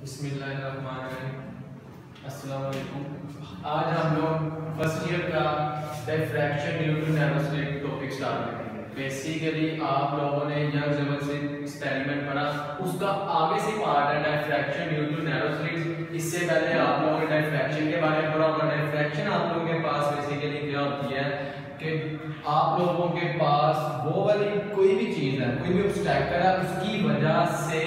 बिस्मिल्लाहिर्रहमानिर्रहीम। अस्सलाम वालेकुम। आज हम लोग फर्स्ट ईयर का diffraction due to narrow slit topic start करेंगे। बेसिकली आप लोगों ने यंग लेवल से एक्सपेरिमेंट पढ़ा, उसका आगे से पार्ट है diffraction due to narrow slit. इससे पहले आप लोगों ने डिफ्रैक्शन के बारे में पढ़ा होगा। डिफ्रैक्शन आप लोगों के पास बेसिकली क्या होती है कि आप लोगों के पास वो वाली कोई भी चीज है, कोई भी ऑब्स्टैकल है, उसकी वजह से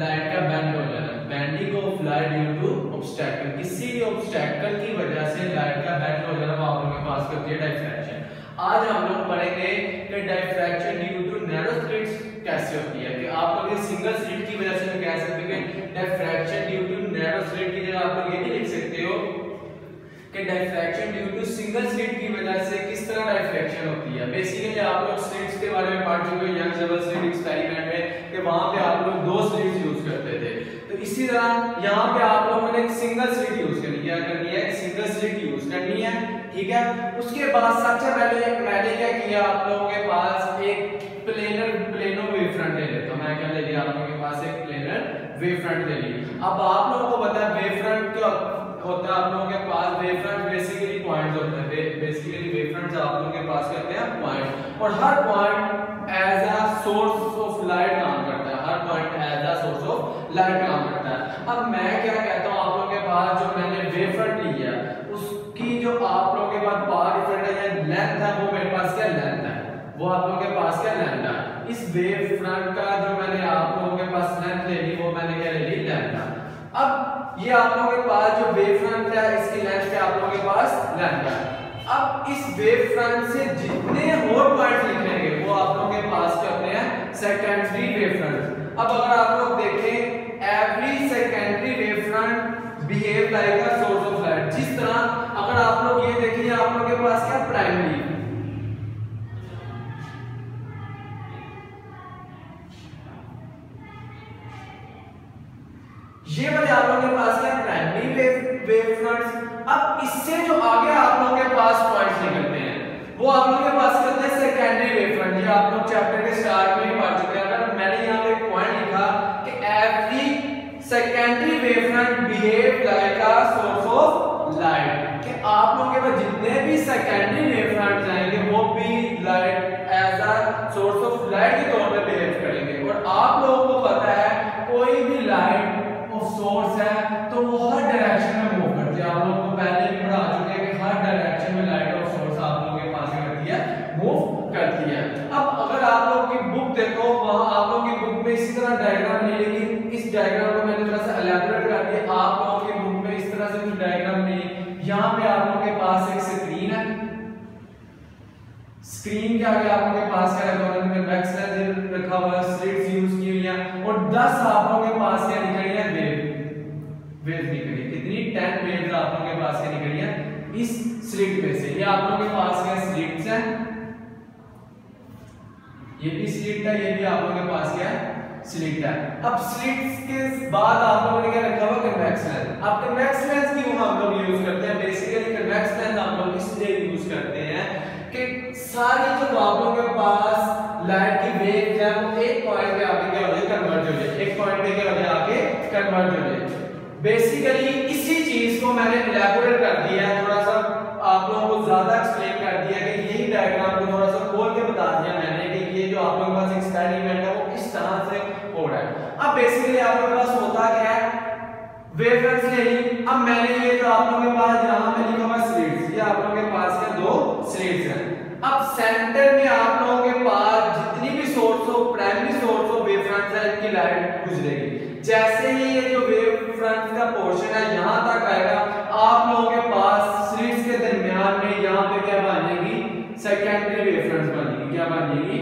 लाइट का बेंड हो जाना। Bending of light due to obstacle, किसी भी ऑब्स्टैकल की वजह से लाइट का बेंड हो जाना, वो आप लोगों के पास होती है डिफ्रैक्शन। आज हम लोग पढ़ेंगे कि diffraction due to narrow slits कैसे होती है। कि आप लोग ये सिंगल स्लिट की वजह से कह सकते हैं कि diffraction due to narrow slit की जगह आप लोग ये भी लिख सकते हो कि diffraction due to single slit की वजह से किस तरह डिफ्रैक्शन होती है। बेसिकली आप लोग स्लिट्स के बारे में पढ़ चुके हो यंग लेवल स्लिट एक्सपेरिमेंट में, कि वहां पे आप लोग दो स्लिट्स यूज करते थे। तो इसी तरह यहाँ पे आप लोगों ने एक सिंगल स्लिट यूज करनी है, एक सिंगल स्लिट यूज करनी है, ठीक है। उसके बाद सबसे पहले मैंने क्या किया, आप लोगों के पास एक प्लेनो वेवफ्रंट ले लेता हूं। मैं क्या ले लिया, आप लोगों के पास एक प्लेनर वेवफ्रंट ले ली। अब आप लोगों को पता है वेवफ्रंट क्या होता है, आप लोगों के पास वेवफ्रंट बेसिकली पॉइंट्स होते हैं। बेसिकली वेवफ्रंट्स आप लोगों के पास कहते हैं पॉइंट, और हर point as a source of light काम करता है। हर point as a source of light काम करता है। अब मैं क्या कहता हूं, आप लोगों के पास जो मैंने वेवफ्रंट ली है उसकी जो आप लोगों के पास पावर डिफरेंट है या लेंथ है, वो मेरे पास क्या लेंथ है, वो आप लोगों के पास क्या लेंथ है। इस वेवफ्रंट का जो मैंने आप लोगों के पास लेंथ ले ली, वो मैंने क्या ले ली, लेंथ है। अब ये आप लोगों के पास जो वेवफ्रंट है, इसकी लेंथ पे आप लोगों के पास लेंथ है। अब इस वेवफ्रंट से जितने और पॉइंट्स निकलेंगे वो आप लोगों के पास करते हैं सेकेंडरी वेवफ्रंट। अब अगर आप लोग देखें, every secondary wavefront behave like a source of light. जिस तरह अगर आप लोग ये देखिए, आप लोगों के पास क्या प्राइमरी, ये वाले आप लोगों के पास क्या प्राइमरी वेवफ्रंट्स। अब इससे जो आगे आप लोगों के पास पॉइंट्स निकलते हैं वो आप लोगों के पास कहते हैं सेकेंडरी वेवफ्रंट। ये आप लोग चैप्टर के स्टार्ट में ही पढ़ चुके हैं। अगर मैंने यहां पे पॉइंट लिखा कि every secondary wavefront behave like a source of light, कि आप लोगों के पास जितने भी सेकेंडरी वेवफ्रंट्स आएंगे वो भी light as a source of light के तौर पे बिहेव करेंगे। और आप लोगों को पता है कोई भी लाइट सोर्स है तो वो हर डायरेक्शन में मूव करती है। आप लोगों को पहले भी पढ़ा चुके हैं कि हर डायरेक्शन में लाइट ऑफ सोर्स आप लोगों के पास करती है, मूव करती है। अब अगर आप लोगों की बुक देखो, वहां आप लोगों की बुक में इसी तरह डायग्राम नहीं, लेकिन इस डायग्राम को मैंने थोड़ा सा एलैबोरेट कर दिया। आप लोगों की बुक में इस तरह से कुछ डायग्राम नहीं। यहाँ पे आप लोगों के पास एक स्क्रीन है, स्क्रीन के आगे आप लोगों के पास क्या रखा हुआ है, कन्वेक्स लेंस रखा हुआ है, स्लिट्स यूज की हुई है, और 10 आप लोगों के पास क्या निकली है, वेव निकली। कितनी 10 वेव्स आप लोगों के पास क्या निकली है इस स्लिट में से। ये आप लोगों के पास क्या स्लिट्स है, ये भी स्लिट है, ये भी आप लोगों के पास क्या है, स्लिट है। अब स्लिट्स के बाद आप लोगों ने क्या रखा हुआ, कन्वेक्स लेंस। अब कन्वेक्स लेंस क्यों हम लोग यूज करते हैं, बेसिकली कन्वेक्स लेंस हम लोग इसलिए यूज करते हैं कि सारी जो आप लोगों के पास लाइट की वेव है वो एक पॉइंट पे आके क्या हो जाए, कन्वर्ज हो जाए। एक पॉइंट पे क्या हो जाए, आके कन्वर्ज हो जाए। बेसिकली इसी चीज को मैंने इलैबोरेट कर दिया है, थोड़ा सा आप लोगों को ज्यादा एक्सप्लेन कर दिया कि यही डायग्राम को थोड़ा सा खोल के बता दिया मैंने कि ये जो आप लोगों के पास एक्सपेरिमेंट है वो किस तरह से हो रहा है। अब बेसिकली आप लोगों के पास होता क्या है, वेवफ्रंट्स ले ली। अब मैंने ये जो आप लोगों के पास यहां पे लिखा हुआ स्लिट्स, ये आप लोगों के पास क्या दो स्लिट्स हैं। अब सेंटर में आप लोगों के पास जितनी भी source of primary source of wavefronts है, इनकी लाइट गुजरेगी। जैसे ही ये जो वेवफ्रंट का पोर्शन है यहां तक आएगा, आप लोगों के पास स्लिट्स के दरमियान में यहां पे क्या बनेगी, सेकेंडरी वेवफ्रंट्स बनेगी। क्या बनेगी,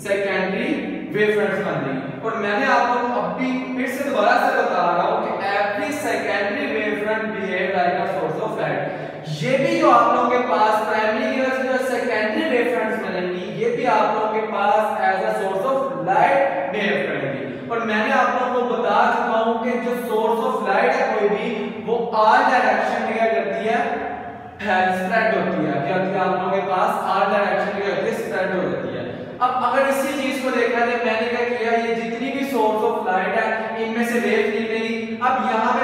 सेकेंडरी वेवफ्रंट्स बनेगी। और मैंने आप लोगों को अभी फिर से दोबारा से बता रहा हूं कि every secondary wavefront behave like a source of light. ये भी जो आप लोगों के पास प्राइमरी की वजह से जो सेकेंडरी वेवफ्रंट्स बनेंगी, ये भी आप लोगों के पास as a source of light behave करेंगी। और मैंने आप लोगों को बता चुका हूं कि जो सोर्स ऑफ लाइट है कोई भी, वो आर डायरेक्शन में क्या करती है, स्प्रेड होती है। क्या होती है, आप लोगों के पास आर डायरेक्शन में क्या होती है, स्प्रेड हो जाती है। अब अगर इसी चीज को देखा जाए, मैंने क्या किया, ये जितनी भी सोर्स ऑफ लाइट है इनमें से वेव निकलेगी। अब यहाँ पे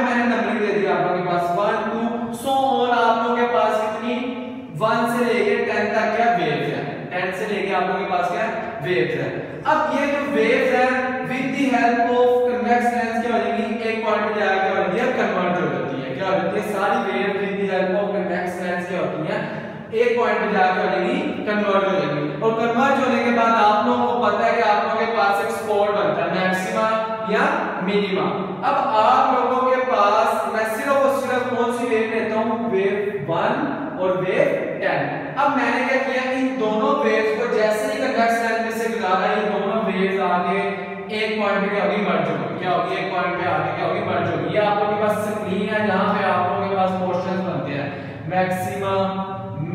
आप लोगों के पास क्या है वेव्स है। अब ये जो वेव्स है with the help of convex lens क्या हो जाएंगी एक पॉइंट पे जाके हो जाती है कन्वर्ज हो जाती है। क्या हो जाती है सारी wave with the help of convex lens क्या होती है एक पॉइंट पे जाके हो जाएगी कन्वर्ज हो जाएगी। और कन्वर्ज होने के बाद आप लोगों को पता है कि आप लोगों के पास एक स्पॉट बनता है मैक्सिमा या मिनिमा। अब आप लोगों के पास मैं सिर्फ और सिर्फ कौन सी वेव लेता हूं वेव 1 और वेव 10। अब मैंने क्या किया इन दोनों वेव्स को जैसे ही कन्वेक्स लेंस में से गुजारा ये दोनों वेव्स आगे एक पॉइंट पे क्या होगी मर्ज होगी। क्या होगी एक पॉइंट पे आके क्या होगी मर्ज होगी। ये आप लोगों के पास स्क्रीन है जहां पे आप लोगों के पास पोर्शंस बनते हैं मैक्सिमा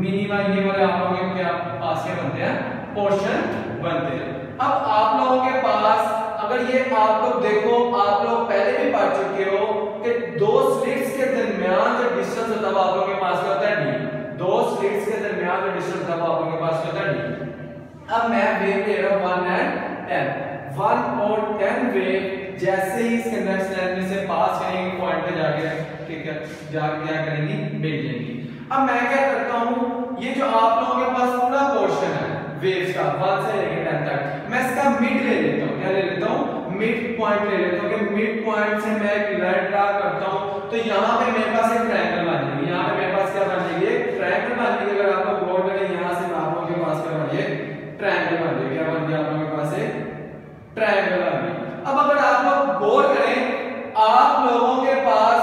मिनिमा ये वाले आप लोगों के पास क्या बनते हैं पोर्शन बनते हैं। अब आप लोगों के पास अगर ये आप लोग देखो आप लोग पहले भी पढ़ चुके हो कि दो स्लिट्स के दरमियान जो डिस्टेंस होता है आप लोगों के पास क्या होता है डी। दो स्लिट्स के दरमियान जो डिस्टेंस होता है आप लोगों के पास क्या होता है डी। अब मैं वेव ले रहा हूं 1 एंड 10 1 और 10 वेव जैसे ही इस कन्वेक्स लेंस में से पास करेंगे पॉइंट पे जाके जाके क्या करेंगी मिल जाएंगी। अब मैं क्या करता हूं ये जो आप लोगों के पास पूरा पोर्शन है वेव्स का 1 से लेकर 10 तक मैं इसका मिड ले लेता हूं। क्या ले लेता हूं मिड पॉइंट ले लेता हूं कि मिड पॉइंट से मैं एक लाइन ड्रा करता हूं तो यहां पे मेरे पास एक ट्रायंगल बन जाएगी। यहां पे मेरे पास क्या बन जाएगी एक ट्रायंगल बन जाएगी। अगर आप लोग गौर करें यहां से आप लोगों के पास क्या बन जाएगी ट्रायंगल बन जाएगी। क्या बन गया आप लोगों के पास एक ट्रायंगल बन गया। अब अगर आप लोग गौर करें आप लोगों के पास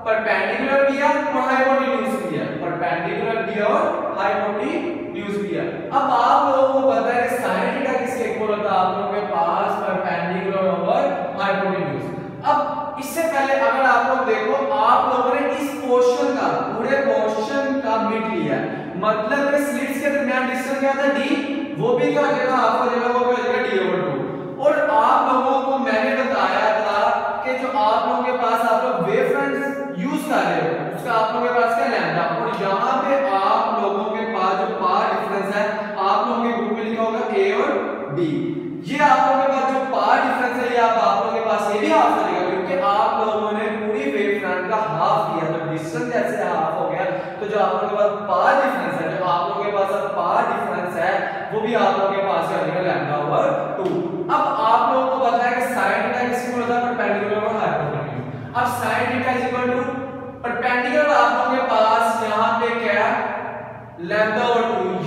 परपेंडिकुलर दिया और हाइपोटेन्यूज दिया परपेंडिकुलर दिया और हाइपोटेन्यूज दिया। अब आप लोगों को पता है कि sin थीटा किसके इक्वल होता है आप लोगों के पास परपेंडिकुलर ओवर हाइपोटेन्यूज। अब इससे पहले अगर आप लोग देखो आप लोगों ने इस पोर्शन का पूरे पोर्शन का मिड लिया मतलब कि स्लिट्स के दरमियान डिस्टेंस क्या था d वो भी क्या हो जाएगा हाफ हो जाएगा वो क्या हो जाएगा d/2। और आप लोगों को मैंने बताया था कि जो आप लोगों के पास आप लोग वेव फ्रंट यूज कर रहे हो उसका आप लोगों के पास क्या लैम्डा और यहां पे आप लोगों के पास जो पाथ डिफरेंस है आप लोगों के बुक में लिखा होगा a और b। ये आप लोगों के पास जो पाथ डिफरेंस है ये आप लोगों के पास ये भी हाफ करेगा क्योंकि आप लोगों ने पूरी वेव फ्रंट का हाफ किया तो डिस्टेंस जैसे हाफ हो गया तो जो आप लोगों के पास पाथ डिफरेंस है जो आप लोगों के पास पाथ डिफरेंस है वो भी आप लोगों के पास आ जाएगा λ/2। अब आप लोगों को पता है कि sin थीटा किसके इक्वल होता है परपेंडिकुलर और हाइपोटेन्यूज। अब sin theta is equal to perpendicular आप लोगों के पास यहां पे क्या λ/2।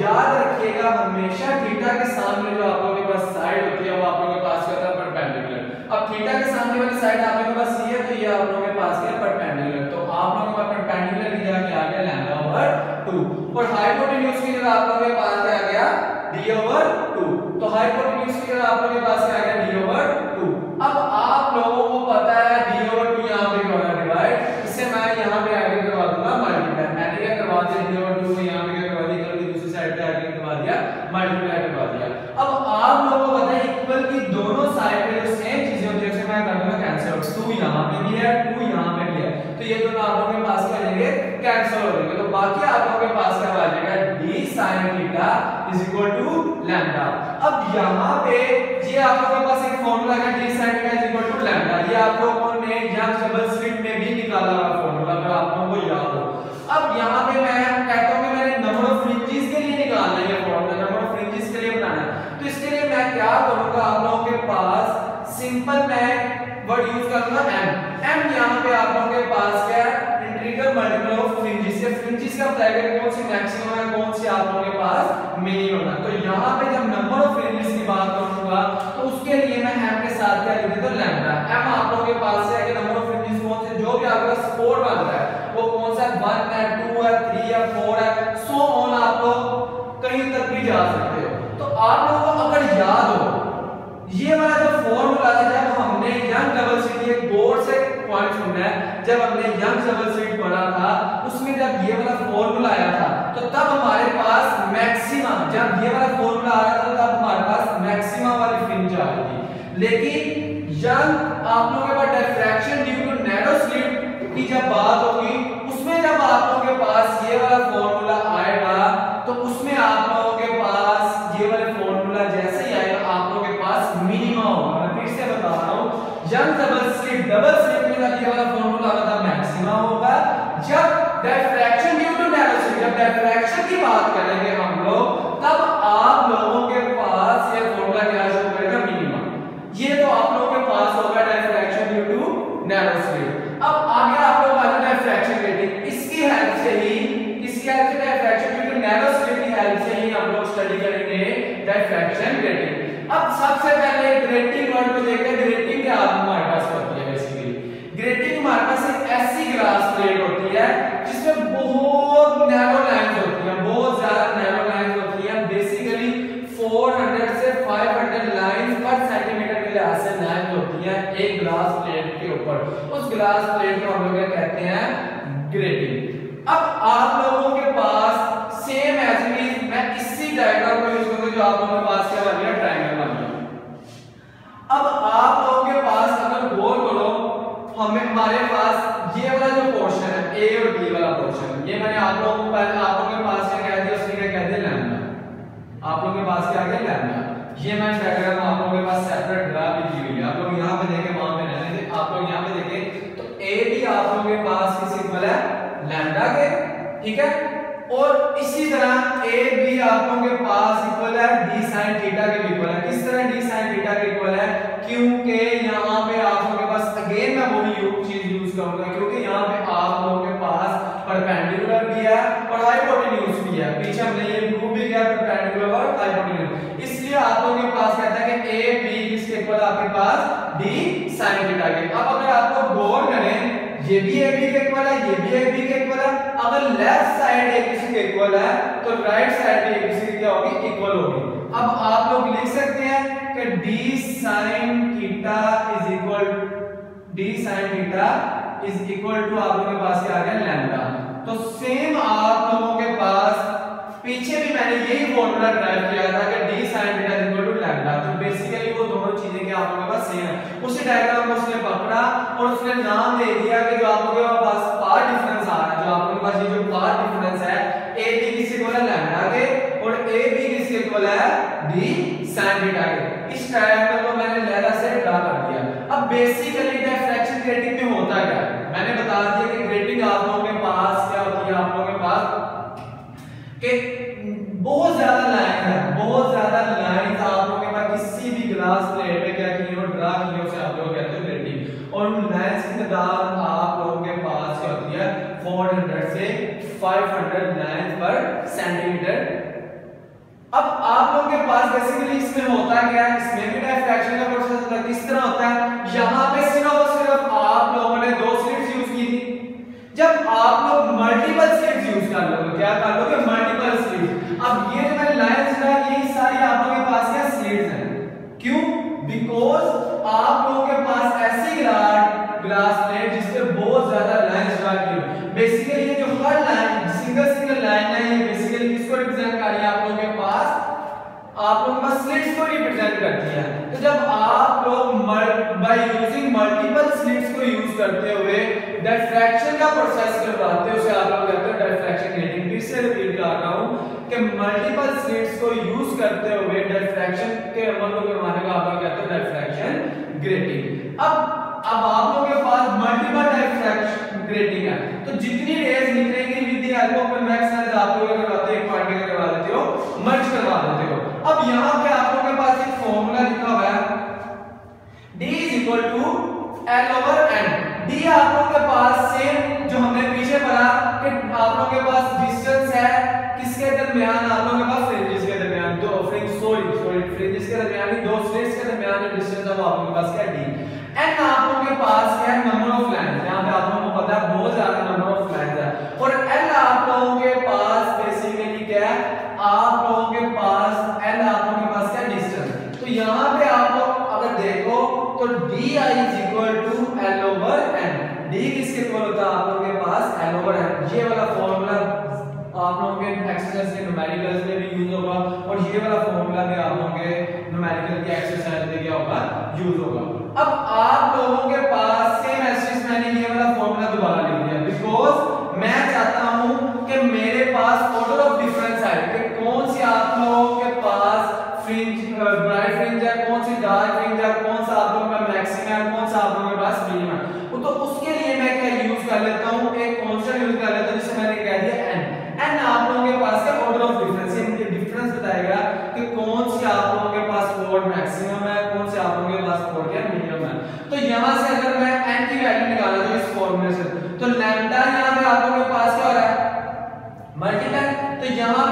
याद रखिएगा हमेशा थीटा के सामने जो आप लोगों के पास साइड होती है वो आप लोगों के पास क्या होता है परपेंडिकुलर। अब थीटा के सामने वाली साइड आप लोगों के पास ये है तो ये आप लोगों के पास क्या परपेंडिकुलर तो आप लोगों का परपेंडिकुलर लिया क्या आ गया λ/2 और हाइपोटेन्यूज की जगह आप लोगों के पास क्या आ गया d/2। तो हाइपोटेन्यूज की जगह आप लोगों के पास क्या आ गया d/2। अब आप लोगों को पता है d/2 यहां पे क्या होगा डिवाइड इससे मैं यहां पे आगे करवा दूंगा मल्टीप्लाई। मैंने क्या करवा दिया d/2 को यहां पे क्या करवा दिया कल की दूसरी साइड पे आगे करवा दिया मल्टीप्लाई करवा दिया। अब आप लोगों को पता है इक्वल की दोनों साइड पे जो सेम चीजें होती है उसे मैं कर दूंगा कैंसिल 2 यहां पे भी है 2 यहां पे भी है तो ये दोनों आप लोगों के पास क्या हो जाएंगे कैंसिल हो जाएंगे। तो बाकी आप लोगों के पास क्या आ जाएगा d sin theta is equal to lambda. अब यहां पे ये आप लोगों के पास एक फार्मूला है d sin theta is equal to lambda. ये आप लोगों ने यंग डबल स्लिट में भी निकाला हुआ फार्मूला अगर आप लोगों को याद हो। अब यहां पे मैं कहता हूं कि मैंने नंबर ऑफ फ्रिंजेस के लिए निकालना है ये फार्मूला नंबर ऑफ फ्रिंजेस के लिए बनाना है तो इसके लिए मैं क्या करूंगा आप लोगों के पास सिंपल मैं वर्ड यूज करूंगा m यहां पे आप लोगों के पास क्या इंटीग्रल मल्टीपल ऑफ फ्रिंजेस के फ्रिंजेस का बताएगा कौन सी मैक्सिमम है कौन सी आप लोगों के पास मिनिमम है। तो यहां पे जब नंबर ऑफ फ्रिंजेस की बात करूंगा तो उसके लिए मैं m के साथ क्या लिख देता हूं लैम्डा। m आप लोगों के पास है कि नंबर ऑफ फ्रिंजेस कौन से जो भी आपका स्कोर बन रहा है वो कौन सा 1 है 2 है 3 है 4 है सो ऑन आप लोग कहीं तक भी जा सकते हो। तो आप लोगों को अगर याद हो ये वाला जो फॉर्मूला था जब हमने यंग डबल स्लिट ये बोर्ड से पॉइंट सुनना है जब हमने यंग डबल स्लिट पढ़ा था उसमें जब ये वाला फॉर्मूला आया था तो तब हमारे पास मैक्सिमम जब ये वाला फॉर्मूला आया था तब हमारे पास मैक्सिमम वाली फ्रिंज आ रही थी। लेकिन यंग आप लोगों के पास diffraction due to narrow slit की जब बात होगी उसमें जब आप लोगों के पास ये वाला फॉर्मूला आएगा तो उसमें आप लोगों के पास ये वाला फॉर्मूला जैसे ही आएगा आप लोगों के पास मिनिमम होगा। मैं फिर से बता रहा हूं यंग डबल स्लिट में जब ये वाला फॉर्मूला आएगा तब मैक्सिमम होगा। जब diffraction due to narrow slit जब डिफ्रैक्शन की बात करेंगे हम लोग तब आप लोगों के नैरो स्लिट। अब आगे आप लोग आ जाते हैं फ्रैक्शन ग्रेटिंग। इसकी हेल्प से diffraction due to narrow slit की हेल्प से ही हम लोग स्टडी करेंगे डिफ्रैक्शन ग्रेटिंग। अब सबसे पहले ग्रेटिंग वर्ड को देखते हैं। ग्रेटिंग क्या हमारे पास होती है? बेसिकली ग्रेटिंग हमारे पास एक ऐसी ग्लास प्लेट होती है जिसमें बहुत नैरो लाइंस होती हैं, बहुत ज्यादा नैरो लाइंस होती हैं। बेसिकली 400 से 500 लाइंस पर सेंटीमीटर के लिहाज से लाइंस होती हैं एक ग्लास प्लेट के ऊपर। उस ग्लास प्लेट को हम लोग कहते हैं ग्रेटिंग। अब आप लोगों के पास सेम एज इट इज मैं इसी डायग्राम को यूज करूंगा जो आप लोगों के पास क्या बन गया, ट्रायंगल बन गया। अब आप लोगों के पास अगर गौर करो, हमारे पास ये वाला जो पोर्शन है ए और बी वाला पोर्शन, ये मैंने आप लोगों के पास क्या कह दिया, उसने क्या कह दिया, लैम्डा। आप लोगों के पास क्या आ गया, लैम्डा। ये मैं डायग्राम आप लोगों के पास सेपरेट ड्रा भी की हुई है। आप लोग यहां पे देखें, वहां पे रहने दें। आप लोग यहां पे देखें तो ए भी आप लोगों के पास किस इक्वल है, लैम्डा के, ठीक है। और इसी तरह ए भी आप लोगों के पास इक्वल है d sin थीटा के इक्वल है। किस तरह d sin थीटा के इक्वल है? क्योंकि यहां पे आप लोगों के पास अगेन मैं वही चीज यूज करूंगा, क्योंकि यहां पे आप लोगों के पास परपेंडिकुलर भी है और हाइपोटेन्यूज भी है। पीछे हमने ये प्रूव भी किया परपेंडिकुलर और हाइपोटेन्यूज। इसलिए आप लोगों के पास कहता है कि ए बी किसके इक्वल है आपके पास, d sin थीटा के। अब अगर आप लोग गौर करें, ये भी ए बी के इक्वल है, ये भी ए बी के इक्वल है। अगर लेफ्ट साइड एक दूसरे के इक्वल है तो राइट साइड भी एक दूसरे की क्या होगी, इक्वल होगी। अब आप लोग लिख सकते हैं कि d sin theta is equal to आप लोगों के पास क्या आ गया, लैम्डा। तो सेम आप लोगों के पास पीछे भी मैंने यही फॉर्मूला ड्राइव किया था कि d sin theta is equal to lambda. तो बेसिकली वो दोनों चीजें क्या आप लोगों के पास सेम है। उसी डायग्राम को उसने पकड़ा और उसने नाम दे दिया कि जो आप लोगों के पास पार्ट डिफरेंस आ रहा है, जो आप लोगों के पास ये जो पार्ट डिफरेंस है a b किसके इक्वल है, लैम्डा के, और a b किसके इक्वल है, d sin थीटा के। इस ट्रायंगल को मैंने लैम्डा से ड्रा कर दिया। अब बेसिकली डिफ्रैक्शन ग्रेटिंग में होता क्या है, मैंने बता दिया कि ग्रेटिंग आप लोगों के पास क्या होती है, आप लोगों के पास कि बहुत ज्यादा लाइन है, बहुत ज्यादा लाइन आप लोगों के पास किसी भी ग्लास प्लेट में क्या की हो, ड्रा की हो, उसे आप लोग कहते हैं ग्रेटिंग। और उन लाइंस की तादाद आप लोगों के पास क्या होती है, 400 से 500 लाइन पर सेंटीमीटर। अब आप लोगों के पास बेसिकली इसमें होता क्या है, इसमें भी डिफ्रैक्शन का प्रोसेस होता है। किस तरह होता है, यहां पे सिर्फ और सिर्फ आप लोगों ने 2 स्लिट्स यूज की थी। जब आप लोग मल्टीपल स्लिट्स यूज कर लोगे, क्या कर लोगे, मल्टीपल स्लिट्स। अब ये जो मैंने लाइंस ड्रा की, ये सारी आप लोगों के पास क्या स्लिट्स हैं। क्यों? बिकॉज़ आप लोगों के पास ऐसी ग्लास प्लेट जिस पे बहुत ज्यादा लाइंस ड्रा की हो। बेसिकली ये जो हर लाइन सिंगल लाइन है, ये बेसिकली किसको रिप्रेजेंट कर रही है, आप लोगों के पास स्लिट्स को रिप्रेजेंट करती है। तो जब आप लोग बाय यूजिंग मल्टीपल स्लिट्स को यूज करते हुए डिफ्रैक्शन का प्रोसेस करवाते हो, उसे आप लोग कहते हैं डिफ्रैक्शन ग्रेटिंग। फिर से रिपीट कर रहा हूं कि मल्टीपल स्लिट्स को यूज करते हुए डिफ्रैक्शन के अमल को करवाने को आप लोग कहते हैं डिफ्रैक्शन ग्रेटिंग। अब आप लोगों के पास मल्टीपल डिफ्रैक्शन ग्रेटिंग है, तो जितनी रेज निकलेंगी with the help of convex lens आप लोग करवाते हो, एक पॉइंट पे करवा देते हो, मर्ज करवा देते हो। अब यहां पे आप लोगों के पास एक फार्मूला लिखा हुआ है, d L/n। d आप लोगों के पास सेम जो हमने पीछे पढ़ा कि आप लोगों के पास डिस्टेंस है किसके दरमियान, आप लोगों के पास फ्रिंजेस के दरमियान, दो फ्रिंजेस के दरमियान, दो स्लिट्स के दरमियान जो डिस्टेंस है वो आप लोगों के पास क्या है, d। n आप लोगों के पास क्या है, नंबर ऑफ लाइंस। यहां पे आप लोगों को पता है बहुत ज्यादा नंबर ऑफ लाइंस है। और l आप लोगों के पास बेसिकली क्या है, आप लोगों के पास l आप लोगों के पास क्या डिस्टेंस। तो यहां पे आप लोग अगर देखो तो di is equal to L/n। d किसके इक्वल होता है आप लोगों के पास, L/n। ये वाला फार्मूला आप लोगों के एक्सरसाइज के न्यूमेरिकल्स में भी यूज होगा, और ये वाला फार्मूला भी आप लोगों के न्यूमेरिकल की एक्सरसाइज में क्या होगा, यूज होगा। अब आप लोगों के पास सेम एसिस मैंने ये वाला फार्मूला दोबारा लिख दिया, बिकॉज़ मैं चाहता हूं कि मेरे पास ऑर्डर ऑफ डिफरेंस है कि कौन सी आप लोगों के पास फ्रिंज ब्राइट फ्रिंज है, कौन सी डार्क फ्रिंज है, कौन सा आप लोगों का मैक्सिमम है, कौन सा आप लोगों के पास मिनिमम है। तो उसके लिए मैं क्या यूज कर लेता हूं, एक कांस्टेंट यूज कर लेता हूं जिसे मैंने कह दिया n आप लोगों के पास का ऑर्डर ऑफ डिफरेंस, ये डिफरेंस बताएगा कि कौन सी आप लोगों के पास कोड मैक्सिमम है, कौन से आप लोगों के पास कोड क्या मिनिमम है। तो यहां से अगर मैं n की वैल्यू निकाला तो इस फॉर्मूले से, तो लैम्डा यहां पे आपको पास क्या हो रहा है, मल्टीप्लाई। तो यहां